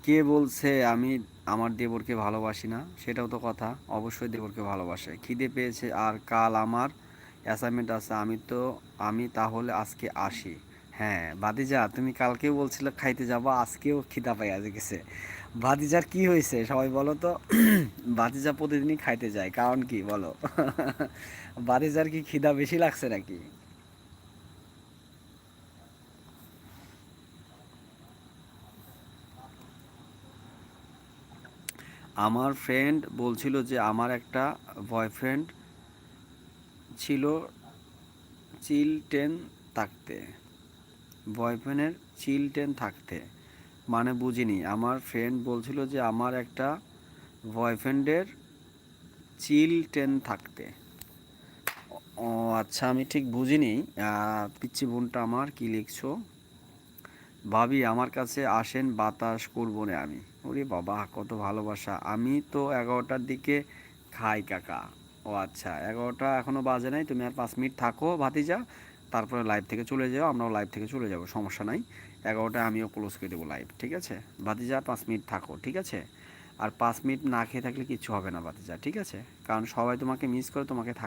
কে বলছে আমি আমার দেবরকে ভালোবাসি না? সেটাও তো কথা। অবশ্যই দেবরকে ভালোবাসে। খিদে পেয়েছে আর কাল আমার অ্যাসাইনমেন্ট আছে। আমি তাহলে আজকে আসি। হ্যাঁ, ভাতিজা তুমি কালকেও বলছিলে খাইতে যাবা, আজকেও খিদা পাইয়া গেছে। ভাতিজার কি হয়েছে সবাই বলো তো? ভাতিজা প্রতিদিনই খাইতে যায়, কারণ কি বলো? ভাতিজার কি খিদা বেশি লাগছে নাকি? আমার ফ্রেন্ড বলছিল যে আমার একটা বয়ফ্রেন্ড ছিল চিলটেন থাকতে। বয়ফ্রেন্ডের চিলটেন থাকতে মানে বুঝিনি। আমার ফ্রেন্ড বলছিল যে আমার একটা বয়ফ্রেন্ডের চিলটেন থাকতে। ও আচ্ছা, আমি ঠিক বুঝিনি। পিচ্ছি বোনটা আমার কি লিখছো? ভাবি আমার কাছে আসেন, বাতাস করবো না আমি। ওরে বাবা, কত ভালোবাসা! আমি তো 11টার দিকে খাই কাকা। ও আচ্ছা, 11টা এখনো বাজে নাই, তুমি আর 5 মিনিট থাকো ভাতিজা, তারপরে লাইভ থেকে চলে যাও, আমরাও লাইভ থেকে চলে যাব, সমস্যা নাই। 11টায় আমিও ক্লোজ করে দেবো লাইভ, ঠিক আছে? ভাতিজা 5 মিনিট থাকো, ঠিক আছে? আর 5 মিনিট না খেয়ে থাকলে কিচ্ছু হবে না ভাতিজা, ঠিক আছে? কারণ সবাই তোমাকে মিস করে, তোমাকে থাক